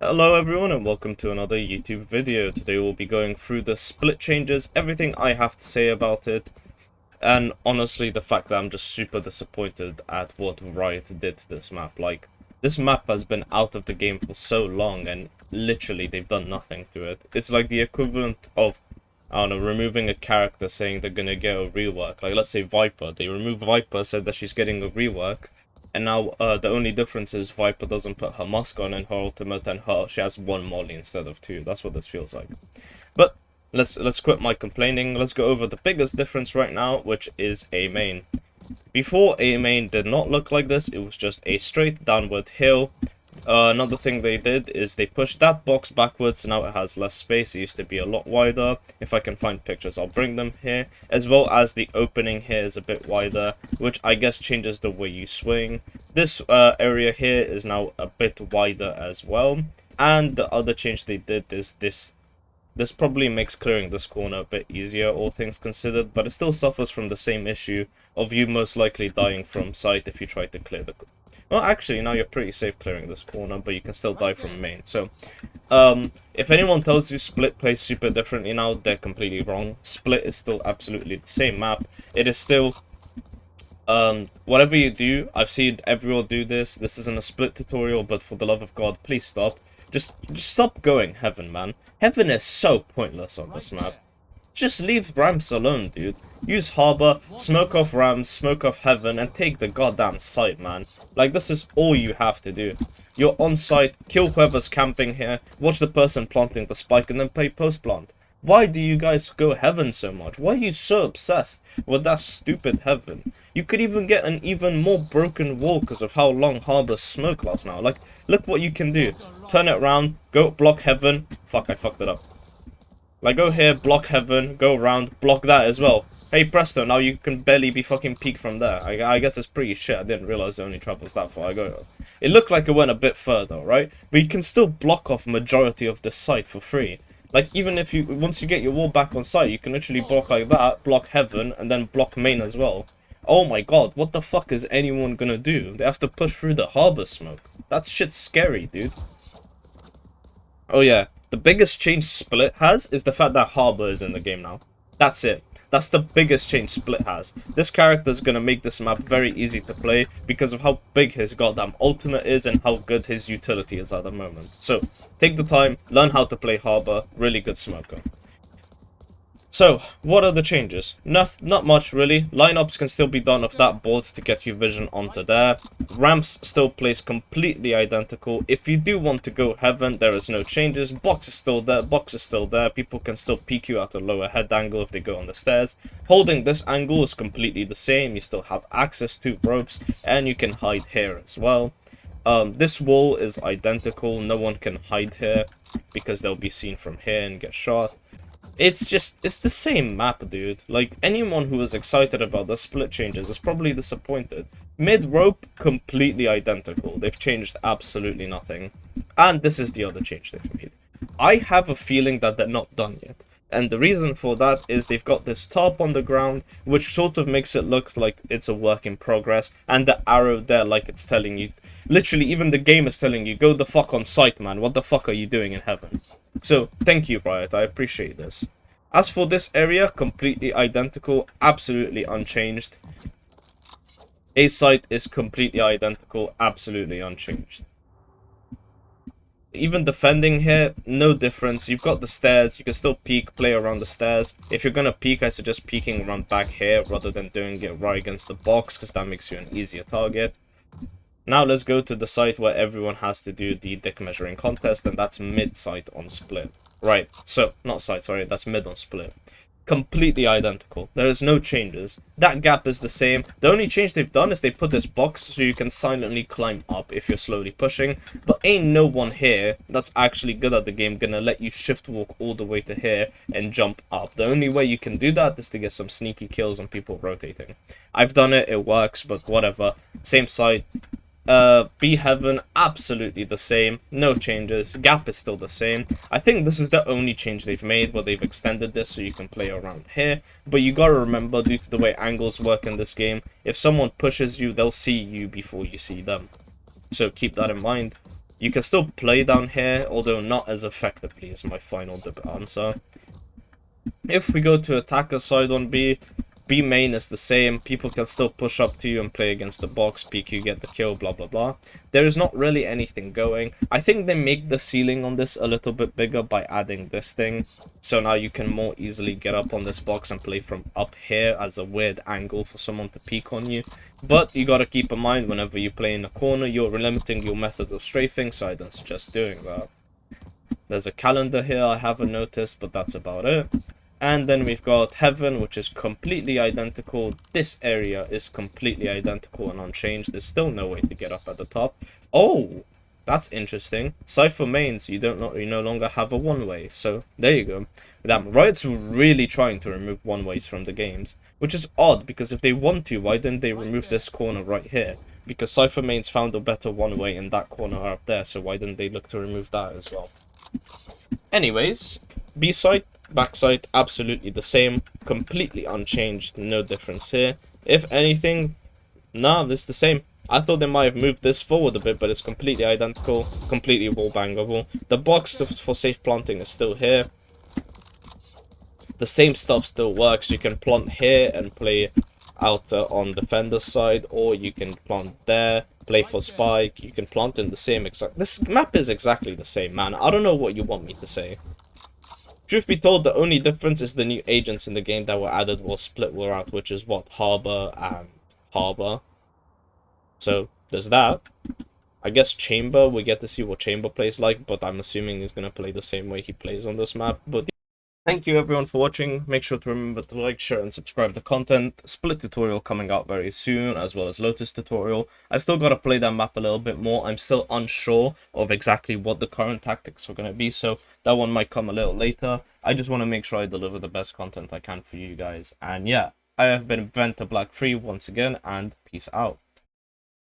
Hello everyone and welcome to another YouTube video. Today we'll be going through the split changes, everything I have to say about it, and honestly the fact that I'm just super disappointed at what Riot did to this map. Like, this map has been out of the game for so long and literally they've done nothing to it. It's like the equivalent of, I don't know, removing a character saying they're gonna get a rework. Like, let's say Viper. They remove Viper, said that she's getting a rework, and now the only difference is Viper doesn't put her mask on in her ultimate, and she has one molly instead of two. That's what this feels like. But let's quit my complaining. Let's go over the biggest difference right now, which is A main. Before, A main did not look like this. It was just a straight downward hill. Another thing they did is they pushed that box backwards, now it has less space. It used to be a lot wider. If I can find pictures, I'll bring them here. As well as the opening here is a bit wider, which I guess changes the way you swing. This area here is now a bit wider as well. And the other change they did is this probably makes clearing this corner a bit easier, all things considered, but it still suffers from the same issue of you most likely dying from sight if you try to clear the... Well, actually, now you're pretty safe clearing this corner, but you can still die from main. So, if anyone tells you Split plays super differently now, they're completely wrong. Split is still absolutely the same map. It is still... whatever you do, I've seen everyone do this. This isn't a Split tutorial, but for the love of God, please stop. Just stop going Heaven, man. Heaven is so pointless on this map. Just leave ramps alone, dude. Use Harbor, smoke off rams, smoke off Heaven, and take the goddamn site, man. Like, this is all you have to do. You're on site, kill whoever's camping here, watch the person planting the spike, and then play post-plant. Why do you guys go Heaven so much? Why are you so obsessed with that stupid Heaven? You could even get an even more broken wall because of how long Harbor's smoke lasts now. Like, look what you can do. Turn it around, go block Heaven. Fuck, I fucked it up. Like, go here, block Heaven, go around, block that as well. Hey, presto, now you can barely be fucking peek from there. I guess it's pretty shit. I didn't realize it only travels that far. It looked like it went a bit further, right? But you can still block off majority of this site for free. Like, even if you, once you get your wall back on site, you can literally block like that, block Heaven, and then block main as well. Oh my god, what the fuck is anyone gonna do? They have to push through the Harbor smoke. That shit's scary, dude. Oh yeah, the biggest change Split has is the fact that Harbor is in the game now. That's it. That's the biggest change Split has. This character is going to make this map very easy to play because of how big his goddamn ultimate is and how good his utility is at the moment. So, take the time, learn how to play Harbor, really good smoker. So, what are the changes? Not much really. Lineups can still be done off that board to get your vision onto there. Ramps still plays completely identical. If you do want to go Heaven, there is no changes. Box is still there. Box is still there. People can still peek you at a lower head angle if they go on the stairs. Holding this angle is completely the same. You still have access to ropes and you can hide here as well. This wall is identical. No one can hide here because they'll be seen from here and get shot. It's the same map, dude. Like, anyone who was excited about the split changes is probably disappointed. Mid-rope, completely identical. They've changed absolutely nothing. And this is the other change they've made. I have a feeling that they're not done yet. And the reason for that is they've got this tarp on the ground, which sort of makes it look like it's a work in progress. And the arrow there, like it's telling you... Literally, even the game is telling you, go the fuck on site, man. What the fuck are you doing in Heaven? So, thank you, Riot. I appreciate this. As for this area, completely identical, absolutely unchanged. A site is completely identical, absolutely unchanged. Even defending here, no difference. You've got the stairs, you can still peek, play around the stairs. If you're gonna peek, I suggest peeking around back here rather than doing it right against the box, because that makes you an easier target. Now let's go to the site where everyone has to do the dick measuring contest, and that's mid site on Split. Right, so, not site, sorry, that's mid on Split. Completely identical. There is no changes. That gap is the same. The only change they've done is they put this box so you can silently climb up if you're slowly pushing. But ain't no one here that's actually good at the game gonna let you shift walk all the way to here and jump up. The only way you can do that is to get some sneaky kills on people rotating. I've done it, it works, but whatever. Same site. B Heaven, absolutely the same, no changes, gap is still the same. I think this is the only change they've made, where they've extended this so you can play around here. But you gotta remember, due to the way angles work in this game, if someone pushes you, they'll see you before you see them. So keep that in mind. You can still play down here, although not as effectively as my final answer. If we go to attacker side on B, B main is the same. People can still push up to you and play against the box. PQ get the kill, blah blah blah. There is not really anything going. I think they make the ceiling on this a little bit bigger by adding this thing. So now you can more easily get up on this box and play from up here as a weird angle for someone to peek on you. But you gotta keep in mind, whenever you play in a corner, you're limiting your method of strafing, so I don't suggest doing that. There's a calendar here I haven't noticed, but that's about it. And then we've got heaven, which is completely identical. This area is completely identical and unchanged. There's still no way to get up at the top. Oh, that's interesting. Cypher mains, you no longer have a one-way. So there you go. Damn, Riot's really trying to remove one-ways from the games, which is odd, because if they want to, why didn't they remove this corner right here? Because Cypher mains found a better one-way in that corner up there, so why didn't they look to remove that as well? Anyways, B side, back side, absolutely the same, completely unchanged, no difference here. If anything, nah, this is the same. I thought they might have moved this forward a bit, but it's completely identical, completely wall bangable. The box for safe planting is still here. The same stuff still works. You can plant here and play out on defender's side, or you can plant there, play for spike. You can plant in the same exact. This map is exactly the same, man. I don't know what you want me to say. Truth be told, the only difference is the new agents in the game that were added while Split were out, which is what, Harbor and Harbor. So there's that. I guess Chamber, we get to see what Chamber plays like, but I'm assuming he's gonna play the same way he plays on this map. But thank you everyone for watching. Make sure to remember to like, share, and subscribe to content. Split tutorial coming out very soon, as well as Lotus tutorial. I still gotta play that map a little bit more. I'm still unsure of exactly what the current tactics are gonna be, so that one might come a little later. I just want to make sure I deliver the best content I can for you guys. And yeah, I have been Venter Black 3 once again, and peace out.